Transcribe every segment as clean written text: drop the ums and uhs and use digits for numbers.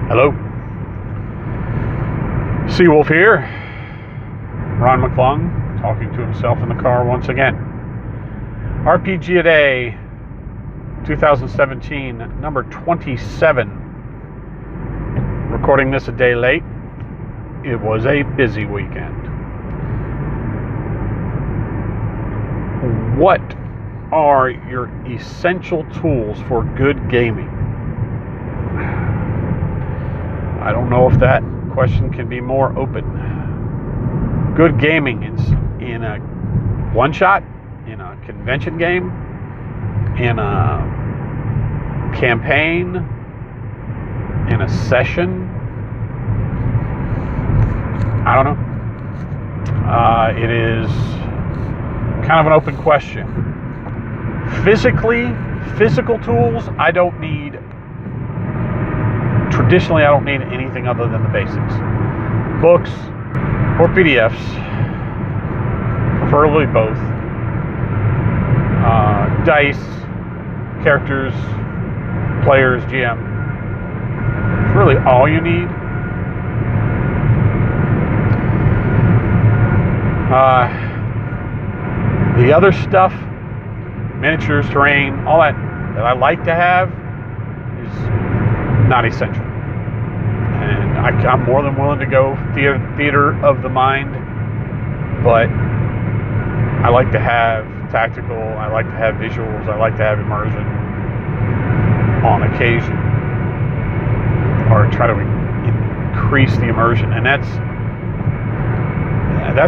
Hello. Seawolf here. Ron McClung talking to himself in the car once again. RPGaDay 2017, number 27. Recording this a day late. It was a busy weekend. What are your essential tools for good gaming? I don't know if that question can be more open. Good gaming is in a one-shot, in a convention game, in a campaign, in a session. I don't know. It is kind of an open question. Physical tools, I don't need. Traditionally, I don't need anything other than the basics. Books or PDFs, preferably both. Dice, characters, players, GM. It's really all you need. The other stuff, miniatures, terrain, all that I like to have is not essential. And I'm more than willing to go theater of the mind, but I like to have tactical, I like to have visuals, I like to have immersion on occasion, or try to increase the immersion, and that's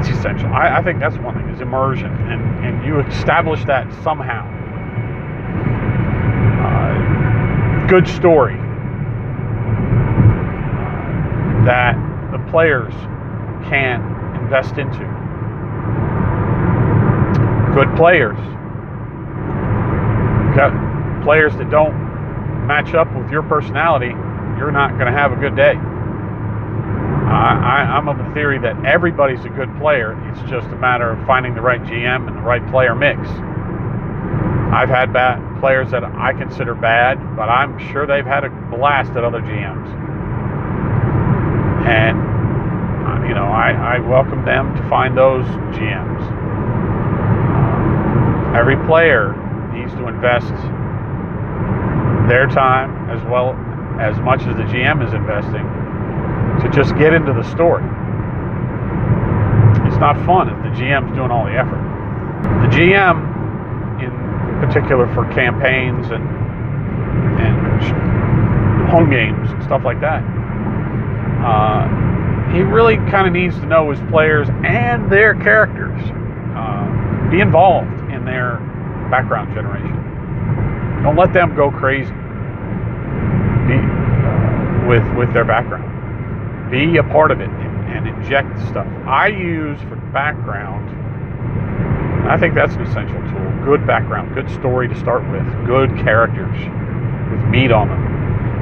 essential. I think that's one thing, is immersion, and you establish that somehow. Good story that the players can invest into. Good players. Got players that don't match up with your personality, you're not going to have a good day. I'm of the theory that everybody's a good player. It's just a matter of finding the right GM and the right player mix. I've had bad players that I consider bad, but I'm sure they've had a blast at other GMs. And, I welcome them to find those GMs. Every player needs to invest their time as well as much as the GM is investing to just get into the story. It's not fun if the GM's doing all the effort. The GM, in particular for campaigns and home games and stuff like that, he really kind of needs to know his players and their characters. Be involved in their background generation. Don't let them go crazy with their background. Be a part of it and inject stuff. I use for background, I think that's an essential tool. Good background, good story to start with, good characters with meat on them.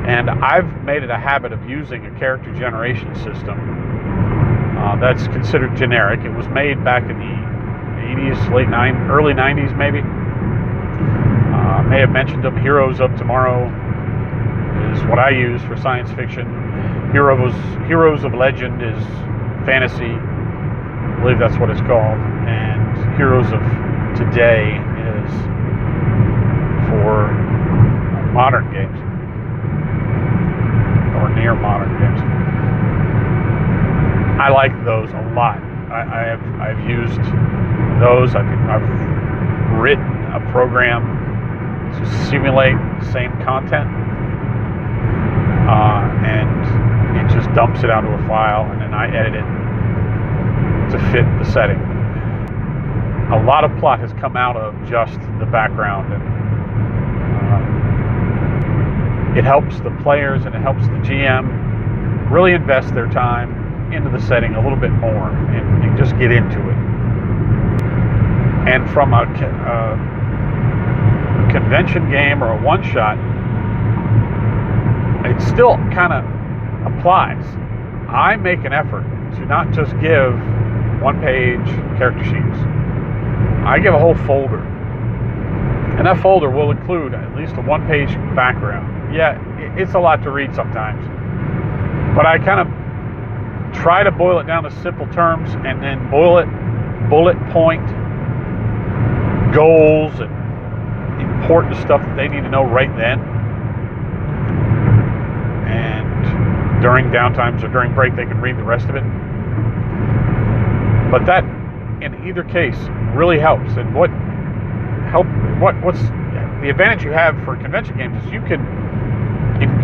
And I've made it a habit of using a character generation system that's considered generic. It was made back in the 80s, early 90s maybe. I may have mentioned them. Heroes of Tomorrow is what I use for science fiction. Heroes of Legend is fantasy. I believe that's what it's called. And Heroes of Today is for modern games. Or near modern games. I like those a lot. I've used those. I've written a program to simulate the same content, and it just dumps it onto a file, and then I edit it to fit the setting. A lot of plot has come out of just the background, and it helps the players and it helps the GM really invest their time into the setting a little bit more and just get into it. And from a convention game or a one-shot, it still kind of applies. I make an effort to not just give one-page character sheets. I give a whole folder. And that folder will include at least a one-page background. Yeah, it's a lot to read sometimes. But I kind of try to boil it down to simple terms, and then bullet point goals and important stuff that they need to know right then. And during downtimes or during break, they can read the rest of it. But that, in either case, really helps. And what's the advantage you have for convention games is you can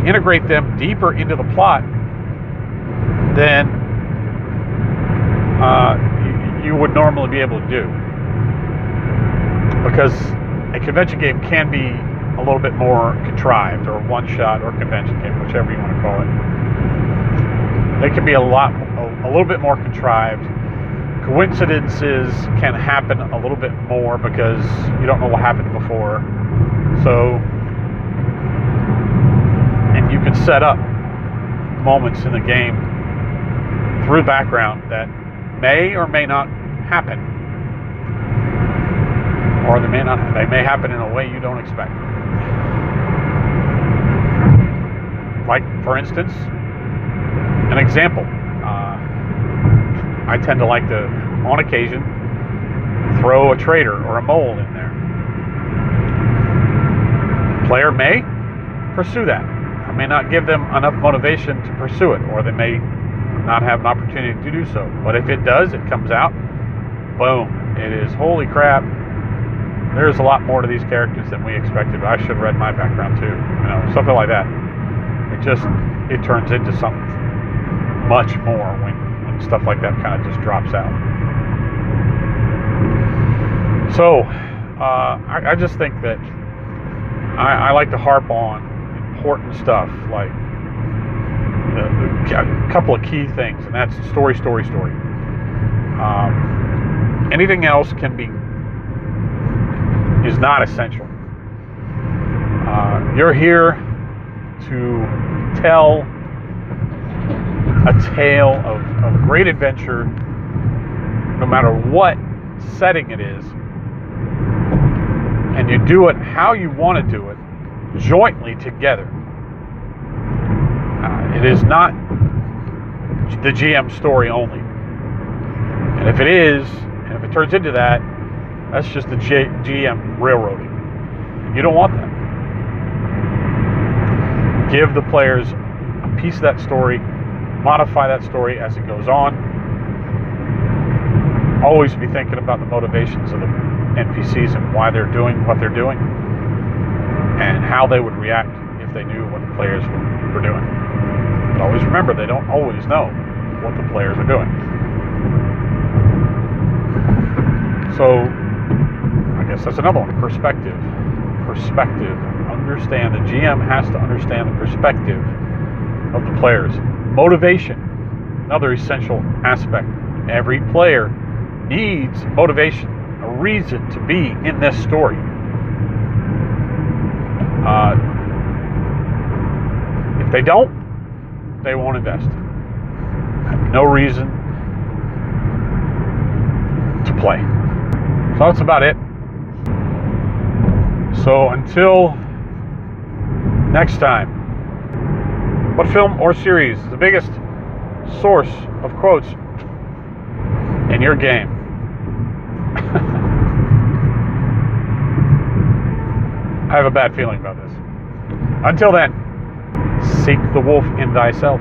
integrate them deeper into the plot than you would normally be able to do, because a convention game can be a little bit more contrived, or one shot, or convention game, whichever you want to call it. They can be a little bit more contrived. Coincidences can happen a little bit more because you don't know what happened before. So, and you can set up moments in the game through background that may or may not happen, or they may happen in a way you don't expect. Like, for instance, an example. I tend to like to, on occasion, throw a traitor or a mole in there. Player may pursue that. I may not give them enough motivation to pursue it, or they may not have an opportunity to do so. But if it does, it comes out, boom, it is, holy crap, there's a lot more to these characters than we expected. I should have read my background too. Something like that. It turns into something much more when stuff like that kind of just drops out. So, I just think that I like to harp on important stuff, like a couple of key things, and that's story. Anything else is not essential. You're here to tell a tale of great adventure, no matter what setting it is, and you do it how you want to do it, jointly together. It is not the GM story only. And if it is, and if it turns into that, that's just the GM railroading. You don't want that. Give the players a piece of that story, modify that story as it goes on. Always be thinking about the motivations of the NPCs and why they're doing what they're doing, and how they would react if they knew what the players were doing. But always remember, they don't always know what the players are doing. So, I guess that's another one. Perspective. Understand. The GM has to understand the perspective of the players. Motivation. Another essential aspect. Every player needs motivation, a reason to be in this story. If they don't, they won't invest. No reason to play. So that's about it. So until next time, what film or series is the biggest source of quotes in your game? I have a bad feeling about this. Until then, seek the wolf in thyself.